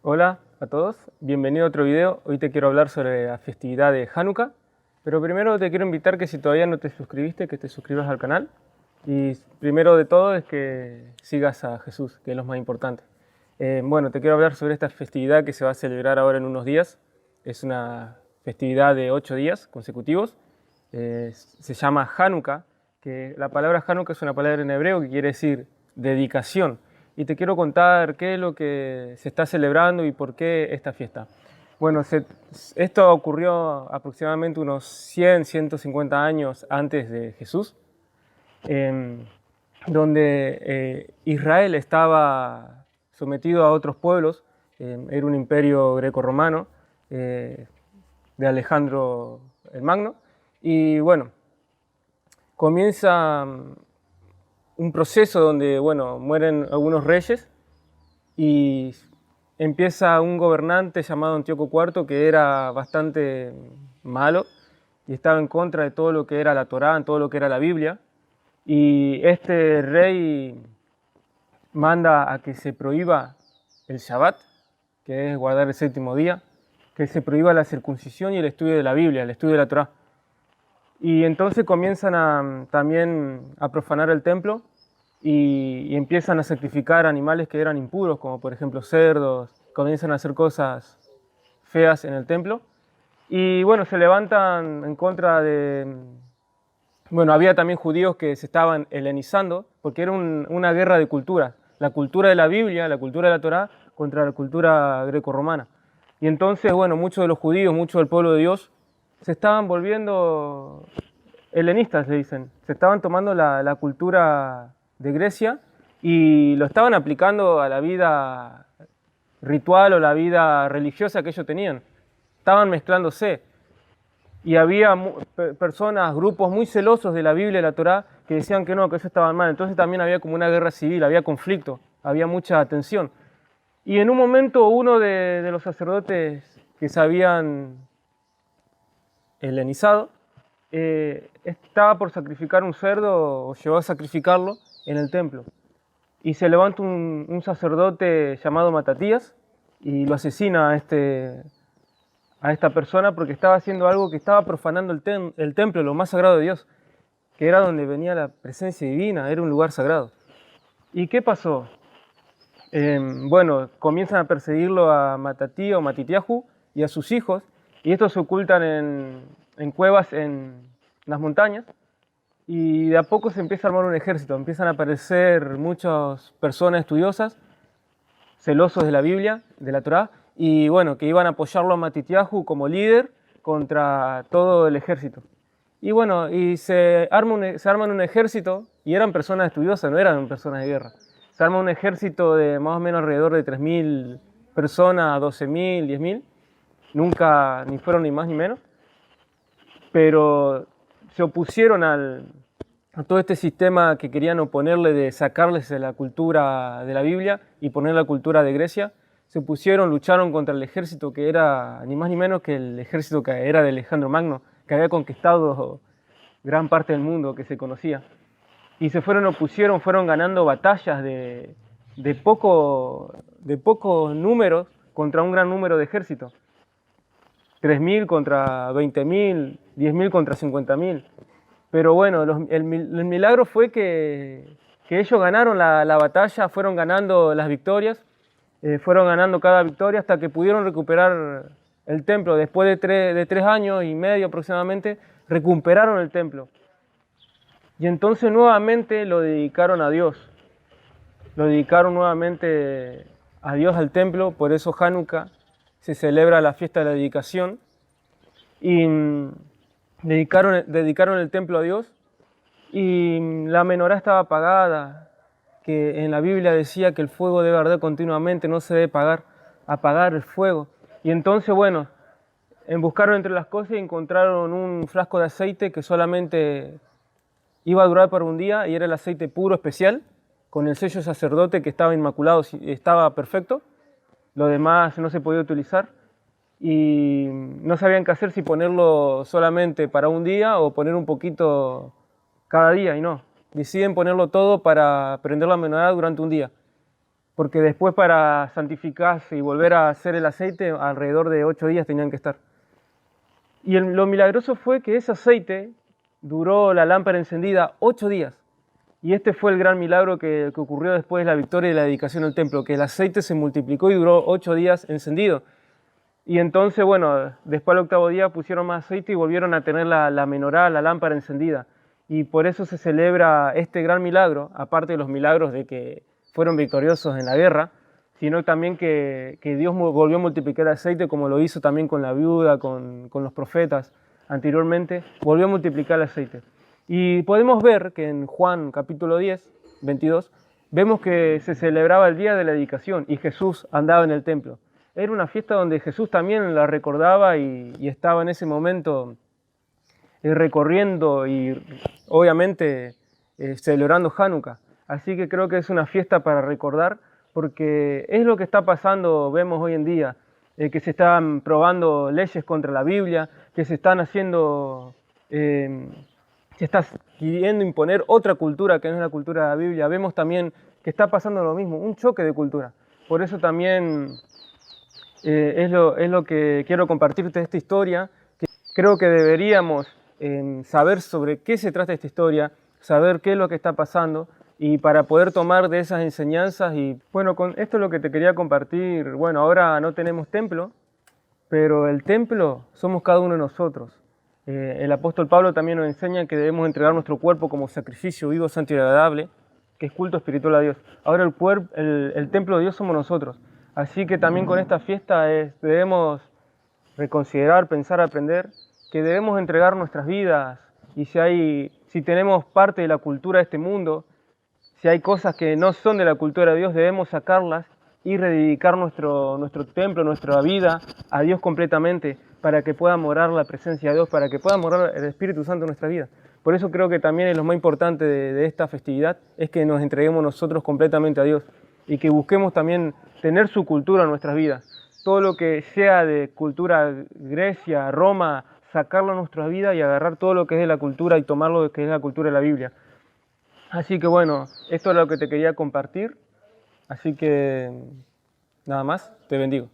Hola a todos, bienvenido a otro video. Hoy te quiero hablar sobre la festividad de Hanukkah, pero primero te quiero invitar que si todavía no te suscribiste, que te suscribas al canal. Y primero de todo es que sigas a Jesús, que es lo más importante. Bueno, te quiero hablar sobre esta festividad que se va a celebrar ahora en unos días. Es una festividad de 8 días consecutivos. Se llama Hanukkah, que la palabra Hanukkah es una palabra en hebreo que quiere decir dedicación. Y te quiero contar qué es lo que se está celebrando y por qué esta fiesta. Bueno, esto ocurrió aproximadamente unos 100, 150 años antes de Jesús, donde Israel estaba sometido a otros pueblos. Era un imperio greco-romano de Alejandro el Magno. Y bueno, comienza un proceso donde, bueno, mueren algunos reyes y empieza un gobernante llamado Antíoco IV que era bastante malo y estaba en contra de todo lo que era la Torá, en todo lo que era la Biblia. Y este rey manda a que se prohíba el Shabbat, que es guardar el séptimo día, que se prohíba la circuncisión y el estudio de la Biblia, el estudio de la Torá. Y entonces comienzan también a profanar el templo y empiezan a sacrificar animales que eran impuros, como por ejemplo cerdos, comienzan a hacer cosas feas en el templo. Y bueno, se levantan en contra de... Bueno, había también judíos que se estaban helenizando, porque era una guerra de culturas. La cultura de la Biblia, la cultura de la Torá, contra la cultura grecorromana. Y entonces, bueno, muchos de los judíos, muchos del pueblo de Dios, se estaban volviendo helenistas, le dicen. Se estaban tomando la cultura de Grecia y lo estaban aplicando a la vida ritual o la vida religiosa que ellos tenían. Estaban mezclándose. Y había personas, grupos muy celosos de la Biblia y la Torá que decían que no, que eso estaba mal. Entonces también había como una guerra civil, había conflicto, había mucha tensión. Y en un momento uno de los sacerdotes que se habían helenizado estaba por sacrificar un cerdo o llegó a sacrificarlo en el templo. Y se levanta un sacerdote llamado Matatías y lo asesina a esta persona porque estaba haciendo algo que estaba profanando el templo, lo más sagrado de Dios, que era donde venía la presencia divina, era un lugar sagrado. ¿Y qué pasó? Bueno, comienzan a perseguirlo a Matatías o Matitiahu y a sus hijos, y estos se ocultan en cuevas en las montañas, y de a poco se empieza a armar un ejército, empiezan a aparecer muchas personas estudiosas, celosos de la Biblia, de la Torá, y bueno, que iban a apoyarlo a Matitiahu como líder contra todo el ejército. Y bueno, y se arman un ejército, y eran personas estudiosas, no eran personas de guerra. Se arma un ejército de más o menos alrededor de 3.000 personas, 12.000, 10.000. Nunca ni fueron ni más ni menos. Pero se opusieron a todo este sistema que querían oponerle de sacarles de la cultura de la Biblia y poner la cultura de Grecia. Se opusieron, lucharon contra el ejército que era ni más ni menos que el ejército que era de Alejandro Magno, que había conquistado gran parte del mundo que se conocía. Y se opusieron, fueron ganando batallas de pocos números contra un gran número de ejércitos. 3.000 contra 20.000, 10.000 contra 50.000. Pero bueno, el milagro fue que ellos ganaron la batalla, fueron ganando las victorias, fueron ganando cada victoria hasta que pudieron recuperar el templo. Después de 3 años y medio aproximadamente, recuperaron el templo. Y entonces nuevamente lo dedicaron a Dios. Lo dedicaron nuevamente a Dios al templo, por eso Hanukkah se celebra la fiesta de la dedicación. Y dedicaron el templo a Dios y la menorá estaba apagada, que en la Biblia decía que el fuego debe arder continuamente, no se debe apagar el fuego. Y entonces, bueno, buscaron entre las cosas y encontraron un frasco de aceite que solamente iba a durar por un día y era el aceite puro especial, con el sello sacerdote que estaba inmaculado, estaba perfecto, lo demás no se podía utilizar. Y no sabían qué hacer, si ponerlo solamente para un día o poner un poquito cada día, y no. Deciden ponerlo todo para prender la menorá durante un día. porque después para santificarse y volver a hacer el aceite, alrededor de 8 días tenían que estar. Y lo milagroso fue que ese aceite duró la lámpara encendida 8 días. Y este fue el gran milagro que ocurrió después de la victoria y la dedicación al templo, que el aceite se multiplicó y duró 8 días encendido. Y entonces, bueno, después al 8.º día pusieron más aceite y volvieron a tener la menorá, la lámpara encendida. Y por eso se celebra este gran milagro, aparte de los milagros de que fueron victoriosos en la guerra, sino también que Dios volvió a multiplicar el aceite como lo hizo también con la viuda, con los profetas anteriormente, volvió a multiplicar el aceite. Y podemos ver que en Juan capítulo 10, 22, vemos que se celebraba el día de la dedicación y Jesús andaba en el templo. Era una fiesta donde Jesús también la recordaba y estaba en ese momento recorriendo y obviamente celebrando Hanukkah. Así que creo que es una fiesta para recordar, porque es lo que está pasando, vemos hoy en día, que se están probando leyes contra la Biblia, que se están haciendo, se está queriendo imponer otra cultura que no es la cultura de la Biblia. Vemos también que está pasando lo mismo, un choque de cultura. Por eso también es lo que quiero compartirte de esta historia, que creo que deberíamos saber sobre qué se trata esta historia, saber qué es lo que está pasando y para poder tomar de esas enseñanzas. Y bueno, con esto es lo que te quería compartir. Bueno, ahora no tenemos templo, pero el templo somos cada uno de nosotros. El apóstol Pablo también nos enseña que debemos entregar nuestro cuerpo como sacrificio vivo, santo y agradable, que es culto espiritual a Dios. Ahora el templo de Dios somos nosotros. Así que también con esta fiesta debemos reconsiderar, pensar, aprender que debemos entregar nuestras vidas, y si tenemos parte de la cultura de este mundo, si hay cosas que no son de la cultura de Dios, debemos sacarlas y rededicar nuestro templo, nuestra vida a Dios completamente, para que pueda morar la presencia de Dios, para que pueda morar el Espíritu Santo en nuestra vida. Por eso creo que también es lo más importante de esta festividad, es que nos entreguemos nosotros completamente a Dios y que busquemos también tener su cultura en nuestras vidas. Todo lo que sea de cultura Grecia, Roma, sacarlo a nuestra vida y agarrar todo lo que es de la cultura y tomar lo que es la cultura de la Biblia. Así que bueno, esto es lo que te quería compartir. Así que nada más, te bendigo.